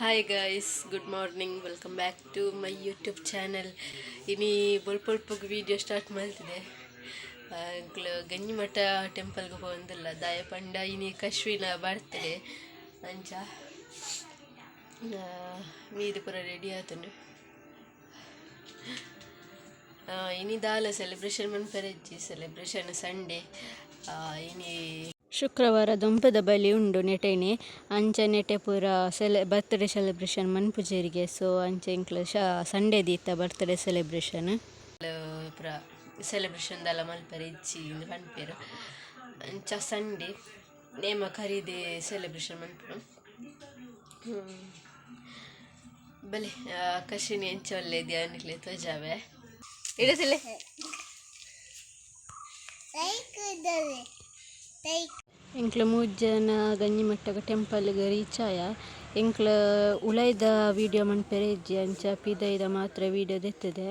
Hi guys, good morning. Welcome back to my YouTube channel. Ini bolpolpog video start ಮಾಡ್ತಿದೆ. ಗಂಜಿಮಠ ಟೆಂಪಲ್ಗೆ ಹೋಗಂದಿಲ್ಲ ದಾಯ ಪಂಡ ಇನಿ ಕಶ್ವಿನ birthday ಅಂಚ ಮೀದು ಪೂರ ರೆಡಿ ಆತನು ಇನಿ ದಾಲ ಸೆಲೆಬ್ರೇಷನ್ ಮನ್ಪೆರಜ್ಜಿ ಸೆಲೆಬ್ರೇಷನ್ ಸಂಡೇ ಇನಿ ಶುಕ್ರವಾರ ದೊಂಪದ ಬಲಿ ಉಂಡು ನೆಟೆನೆ ಅಂಚ ನೆಟೆ ಪೂರ ಬರ್ತ್ಡೇ ಸೆಲೆಬ್ರೇಷನ್ ಮನ್ಪುಜೇರಿಗೆ ಸೊ ಅಂಚ ಇಂಕ್ಲ ಸಂಡೇ ದೀತ ಬರ್ತ್ಡೇ ಸೆಲೆಬ್ರೇಷನ್ ಪೂರ ಸೆಲೆಬ್ರೇಷನ್ ದಾಲ ಮಲ್ಪೆರೆ ಇಜ್ಜಿ ಪನ್ಪೇರು ಅಂಚ ಸಂಡೇ ನೇಮ ಕರೀದೆ ಸೆಲೆಬ್ರೇಷನ್ ಮನ್ಪುರು ಬಲೆ ಕಶಿನಿ ಎಂಚ ಒಳ್ಳೆದು ಅನಿಕ್ಲೆ ತೋಜಾವೆ ಇಡತಿಲೆ ಎಂಕ್ಲ 3 ಜನ ಗಂಜಿಮಟ್ಟಗ ಟೆಂಪಲ್ಗೆ ರೀಚ್ ಆಯ ಎಂಕ್ಲ ಉಳೈದ ವೀಡಿಯೋ ಮನ್ಪೆರೆ ಇಜ್ಜಿ ಅಂಚ ಪಿದೈದ ಮಾತ್ರ ವೀಡಿಯೋ ದೆತ್ತದೆ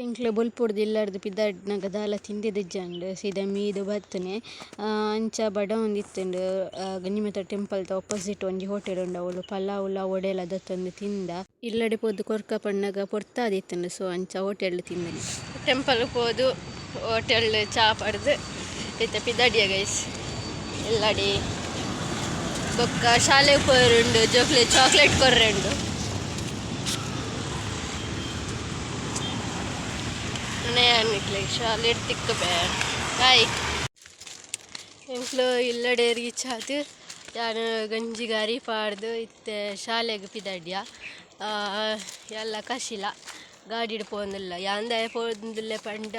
ಎಂಕ್ಲ ಬೊಲ್ಪುಡ್ದು ಇಲ್ಲಾರ್ದು ಪಿದಾಡ್ನಾಗ ದಾಲ ತಿಂದಿದ್ದಂಡು ಸೀದಾ ಮೀದು ಬರ್ತನೆ ಅಂಚ ಬಡ ಒಂದಿತ್ತಂಡು ಗಂಜಿಮಠ ಟೆಂಪಲ್ ಆಪೋಸಿಟ್ ಒಂಜಿ ಹೋಟೆಲ್ ಉಂಡು ಅವಳು ಪಲಾವುಲ ಒಡೆಲ ದತ್ತೊಂದು ತಿಂದ ಇಲ್ಲಡೆ ಪೋದು ಕೊರ್ಕ ಪಣ್ಣಗ ಪೊರ್ತಾದಿತ್ತಂಡು ಸೊ ಅಂಚ ಹೋಟೆಲ್ ತಿಂದನಿ ಟೆಂಪಲ್ ಪೋದು ಹೋಟೆಲ್ ಚಾ ಪಡ್ದು ಇತ್ತ ಪಿದಾಡಿಯ ಗೈಸ್ ಎಲ್ಲಡಿ ಬೊಕ್ಕ ಶಾಲೆ ಪೋರುಂಡು ಜೋಕ್ಲೆ ಚಾಕ್ಲೇಟ್ ಕೊರ್ರೆಂಡು ನಿಕ್ಲೆ ಶಾಲೆಡ್ ತಿಕ್ಕ ಬೇಡ ಹಾಯ್ ಎಂಕ್ಲು ಇಲ್ಲಡೆ ರೀಚ್ ಆದು ಯಾನು ಗಂಜಿಗಾರಿ ಪಾಡ್ದು ಇತ್ತೆ ಶಾಲೆಗೆ ಪಿದಾಡ್ಯ ಎಲ್ಲ ಕಶಿಲ ಗಾಡಿಡ್ ಪೋಂದಿಲ್ಲ ಯಾಂದ ಪೋಂದಿಲ್ಲ ಪಂಡ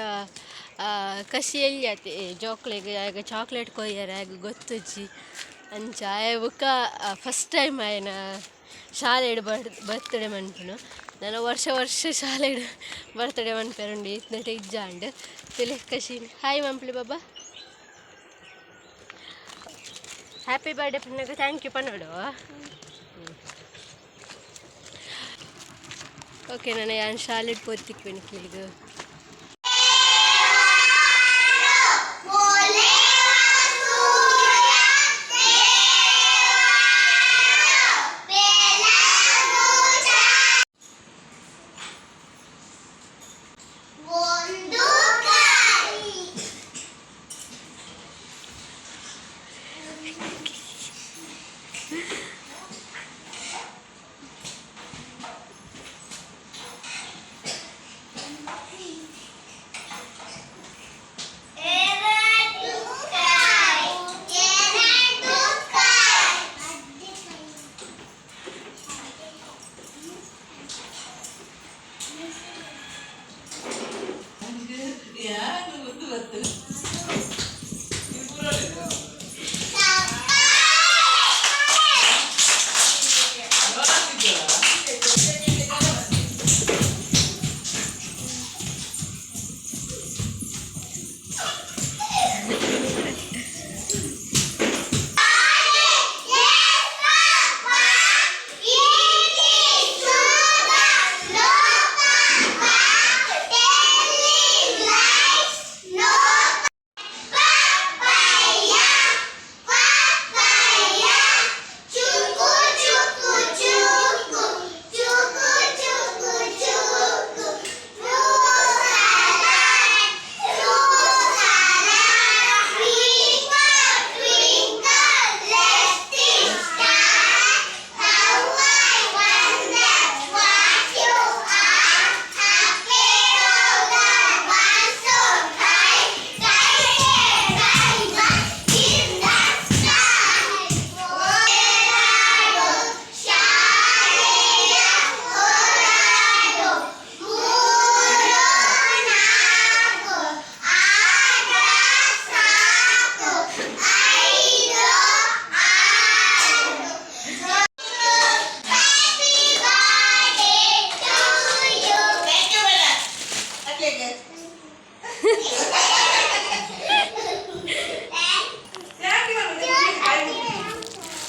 ಕಸಿ ಎಲ್ಲಿಯತೆ ಜೋಕ್ಲೆಗೆ ಆಗ ಚಾಕ್ಲೇಟ್ ಕೊಯ್ಯರ ಆಗ ಗೊತ್ತುಜ್ಜಿ ಅಂಚ ಆಯ ಬುಕ್ಕ ಫಸ್ಟ್ ಟೈಮ್ ಆಯನ ಶಾಲೆಡ್ ಬರ್ತ್ಡೇ ಮನ್ಪುನು ನಾನು ವರ್ಷ ಶಾಲೆಡ್ birthday ಮನ್ಪೆರುಂಡು ಇತ್ನಟೆ ಇಜ್ಜಾಂಡ್ ತಿಲೆ ಕಶಿನ್ hi ಮಂಪ್ಲಿ Baba happy birthday Pannaga thank you ಪನ್ನೋಡು okay ನಾನು ಯಾನ್ ಶಾಲೆಡ್ ಪೋತಿಕ್ವೆನಿಕ್ಲಿಗ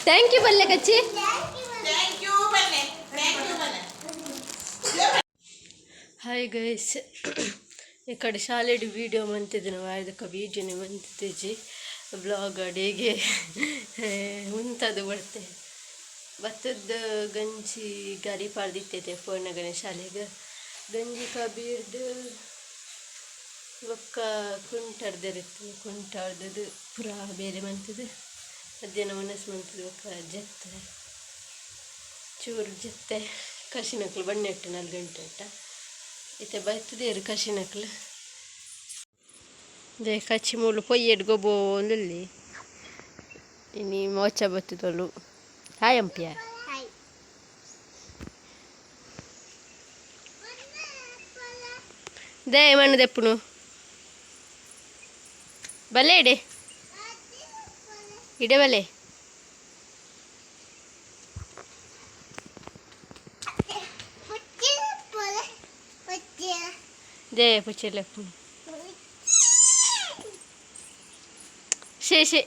ಥ್ಯಾಂಕ್ ಯು ಬಲ್ಲೆ ಕಚ್ಚಿ ಹಾಯ್ ಗೈಸ್ ಈ ಕಡೆ ಶಾಲೆಡು ವೀಡಿಯೋ ಮಂತಿದ್ದು ನಾವು ಅದಕ್ಕೆ ವೀಡಿಯೋನೇ ಮಂತಿದ್ದೇಜಿ ಬ್ಲಾಗ್ ಅಡಿಗೆ ಮುಂತಾದು ಬರ್ತೇ ಭತ್ತದ ಗಂಜಿ ಗಾರಿ ಪಾಡ್ದಿತ್ತೈತೆ ಫೋನ್ನಾಗನೆ ಶಾಲೆಗೆ ಗಂಜಿ ಕಬೀರ್ದು ಒಕ್ಕ ಕುಂಟಾಡ್ದಿರುತ್ತೆ ಕುಂಟಾಡ್ದದು ಪುರಾ ಬೇರೆ ಮಂತದ್ದು ಮಧ್ಯಾಹ್ನ ಮನಸ್ಸು ಮಂತದ್ದು ಒಕ್ಕ ಜತ್ತೆ ಚೂರು ಜತ್ತೆ ಕಶಿನಕ್ಲು ಬಣ್ಣೆ ಇಟ್ಟು 4 ಗಂಟೆ ಇಟ್ಟ ಇತ್ತೆ ಬರ್ತದೇರು ಕಶಿನಕ್ಲು ದೇ ಕಚ್ಚಿ ಮೂಲು ಪೊಯ್ಯೆಡ್ ಗೊಬ್ಬೋ ಒಂದಲ್ಲಿ ಇನ್ನು ಮೋಚ ಬತ್ತದಳು ಹಾಯ್ ಅಂಪಿಯ ದೇ ಮಣ್ಣು ದೆಪ್ಪುನು ಬಲೆ ಇಡೆ ಬಲೆ ದೇ ಪುಚ್ಚೆಲೆಪ್ಪು ಶೇ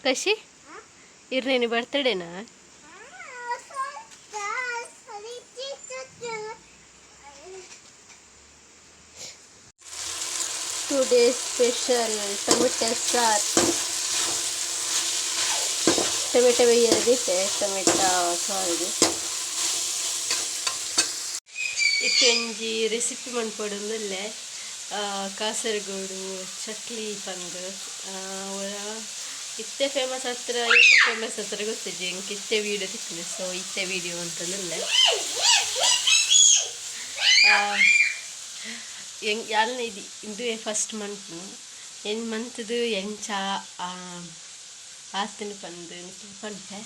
ಕಶಿ ಇರ್ನೇನಿ ಬರ್ತಡೇನಾ ಟುಡೇ ಸ್ಪೆಷಲ್ ಟೊಮೆಟೊ ಸಾರು ಟೊಮೆಟೊ ಬೇಯದಿತ್ತೆ ಟೊಮೆಟೊ ಸಾರಿಗೆ ಇತ್ತಂಜಿ ರೆಸಿಪಿ ಮನ್ಪೊಡೊಂದುಲ್ಲೆ ಕಾಸರಗೋಡು ಚಕ್ಲಿ ಪಂಗ್ ಇತ್ತೆ ಫೇಮಸ್ ಹತ್ರ ಫೇಮಸ್ ಹತ್ರ ಗೊತ್ತಿದ್ದೆ ಎಂಕ್ ಇತ್ತೆ ವೀಡಿಯೋ ತಿಕ್ಕನೆ ಸೊ ಇತ್ತೆ ವೀಡಿಯೋ ಅಂತಂದ್ರೆ ಯಾಲ್ನ ಇದು ಫಸ್ಟ್ ಮಂತ್ನು ಮಂತ್ದು ಎಂಚ ಆತನ ಪಂದು ಪಂಪೆ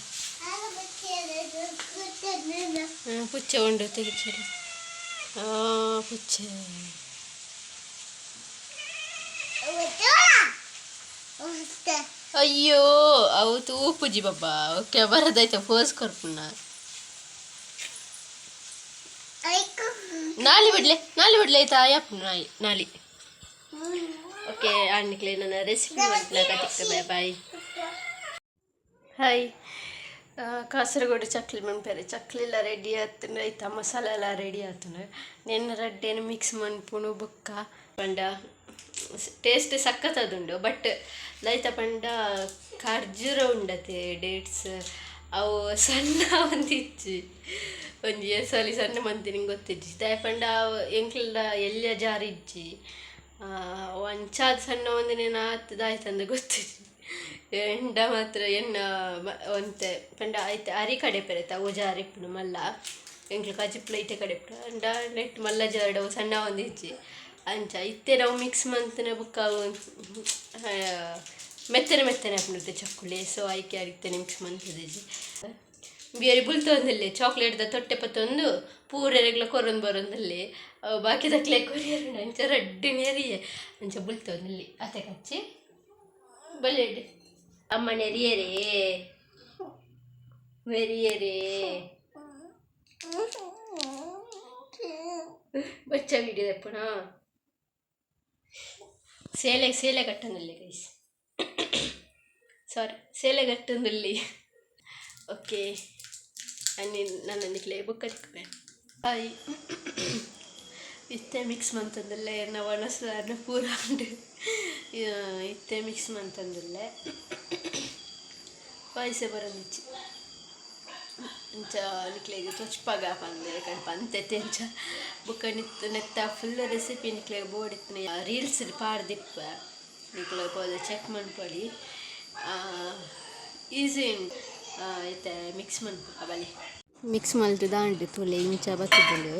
ಪುಚ್ಚೆ ಉಂಡು ತೆಗಿಚರಿ ಪುಚ್ಚೆ ಅಯ್ಯೋ ಅವು ತೂಪುಜಿ ಬಾಬಾ ಓಕೆ ಬರದಾಯ್ತ ಫೋರ್ಸ್ ಕೊರ್ಪುಣ್ಣ ನಾಲಿ ಬಿಡ್ಲೆ ಆಯ್ತಾ ಯಪ್ಪ ನಾಲಿ ಓಕೆ ಆಣ್ಣಿಕ್ಲೆ ನನ್ನ ರೆಸಿಪಿ ಮಾಡ್ಲಾಕ ತಿಕ್ಕ ಬಾಯ್ ಹಾಯ್ ಕಾಸರಗೋಡು ಚಕ್ಲಿ ಮನ್ಪೇರೆ ಚಕ್ಲಿ ಎಲ್ಲ ರೆಡಿ ಆತನ ಆಯ್ತಾ ಮಸಾಲೆ ಎಲ್ಲ ರೆಡಿ ಆತನ ನೆನ್ನ ರಡ್ಡೇನು ಮಿಕ್ಸ್ ಮನ್ಪುಣು ಬುಕ್ಕ ಪಂಡ ಟೇಸ್ಟ್ ಸಖತ್ತದುಂಡು ಬಟ್ ಲೈತ ಪಂಡ ಖರ್ಜೂರ ಉಂಡತೆ ಡೇಟ್ಸ್ ಅವು ಸಣ್ಣ ಒಂದಿಚ್ಚಿ ಒಂಜಿ ಎಸಲಿ ಸಣ್ಣ ಮಂತಿ ನಿಂಗೆ ಗೊತ್ತಿಜ್ಜಿ ದಯ ಪಂಡ ಅವು ಎಂಕ್ಲ ಎಲ್ಲ ಜಾರಿಜ್ಜಿ ಒಂಚಾದ ಸಣ್ಣ ಒಂದು ನೇನು ಆತದಾಯ್ತಂದು ಗೊತ್ತಿಜ್ಜಿ ಎಂಡ ಮಾತ್ರ ಎಣ್ಣ ಒಂತೆ ಪಂಡ ಆಯ್ತು ಅರಿ ಕಡೆ ಪೆರೆತ ಅವು ಜಾರಿಪ್ಪುಡು ಮಲ್ಲ ಎಂಕ್ಲು ಕಜಿಪ್ಲ ಐತೆ ಕಡೆ ಅಂಡ ನೆಟ್ ಮಲ್ಲ ಜಾರಡವು ಸಣ್ಣ ಒಂದು ಇಜ್ಜಿ ಅಂಚ ಇತ್ತೆ ನಾವು ಮಿಕ್ಸ್ ಮಂತನ ಬುಕ್ಕ ಮೆತ್ತನೆ ಹಾಕ್ಬಿಡುತ್ತೆ ಚಕ್ಕುಲಿ ಸೊ ಆಯ್ಕೆ ಆಗಿತ್ತೇನೆ ಮಿಕ್ಸ್ ಮಂತದಿಜ್ಜಿ ಬೇರೆ ಬುಲ್ತೊಂದಲ್ಲಿ ಚಾಕ್ಲೇಟ್ದ ತೊಟ್ಟೆ ಪತ್ತೊಂದು ಪೂರೆರೆಗ್ಲ ಕೊರೊಂದು ಬರೋಂದಲ್ಲಿ ಬಾಕಿ ತಕ್ಲೆ ಕೊರಿಯರು ಅಂಚ ರಡ್ಡಿ ನೆರಿಯೆ ಅಂಚ ಬುಲ್ತೊಂದಲ್ಲಿ ಅತ್ತೆ ಕಚ್ಚಿ ಬಲ್ಲೆಡ್ಡೆ ಅಮ್ಮ ನೆರಿಯರೇ ವೆರಿಯರೇ ಬಚ್ಚ ವಿಡಿಯೋ ದಪ್ಪಣ ಸೇಲೆ ಕಟ್ಟನಲ್ಲಿ ಗೈಸ್ ಸಾರಿ ಸೇಲೆ ಕಟ್ಟನಲ್ಲಿ ಓಕೆ ನನ್ನಿಕ್ಲೆ ಬುಕ್ಕ ತಿಕ್ಕನೆ ಹಾಯ್ ಇತ್ತೆ ಮಿಕ್ಸ್ ಮಂತಂದಲ್ಲೇ ನಾವು ಒಣಸು ಪೂರ ಉಂಡು ಇತ್ತೆ ಮಿಕ್ಸ್ ಮಂತಂದಲ್ಲೇ ಪಾಯಸ ಬರೋದಿಚ್ಚಿ ಅಂಚ ನಿಕ್ಲೆಗೆ ತೊಚ್ಪಾಗ ಪಂದೆ ಪಂತೆತ್ತೆ ಅಂಚ ಬುಕ್ಕ ನೆತ್ತ ಫುಲ್ ರೆಸಿಪಿ ನಿಕ್ಲೆಗೆ ಬೋಡಿತ್ತು ರೀಲ್ಸ್ ಪಾಡ್ದಿಪ್ಪ ನಿಕ್ಲೆ ಹೋದ ಚೆಕ್ ಮನ್ಪೊಡಿ ಈಸಿ ಉಂಟು ಐತೆ ಮಿಕ್ಸ್ ಮನ್ಪುಗ ಬಲೆ ಮಿಕ್ಸ್ ಮಲ್ತು ದಾಂಡು ತುಲೆ ಇಂಚ ಬತ್ತದಳು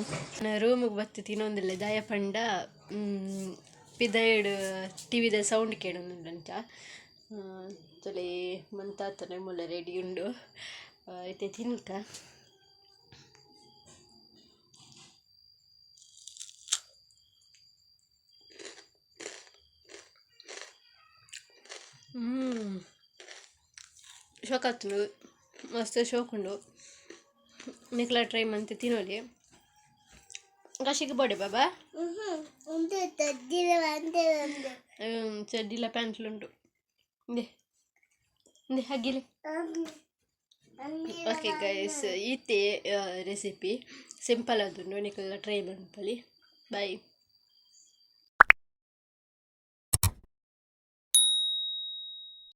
ನಾನು ರೂಮಿಗೆ ಬತ್ತು ತಿನ್ನೊಂದಿಲ್ಲ ದಯ ಪಂಡ ಪಿದೈಡು ಟಿವಿದ ಸೌಂಡ್ ಕೇಳೊಂದುಂಟಂಚ ತುಲೆ ಮಂತಾತನೆ ಮುಲ್ಲ ರೆಡಿ ಉಂಡು ಐತೆ ತಿನ್ಕ ಶೋಕ್ ಆತು ಮಸ್ತ್ ಶೋಕ್ ಉಂಡು ನಿಕ್ಲ ಟ್ರೈ ಮಂತೆ ತಿನ್ನೋಲಿ ಕಶಿಗೆ ಬೋಡೆ ಬಾಬಾ ಚಡ್ಡಿಲ ಪ್ಯಾಂಟ್ಲುಂಟು ಹಾಗಿಲೆ ಓಕೆ ಗೈಸ್ ಈತೆ ರೆಸಿಪಿ ಸಿಂಪಲ್ ಆದುಂಡು ನಿಕ್ಲೆಲ್ಲ ಟ್ರೈ ಮನ್ಪಲಿ ಬಾಯ್.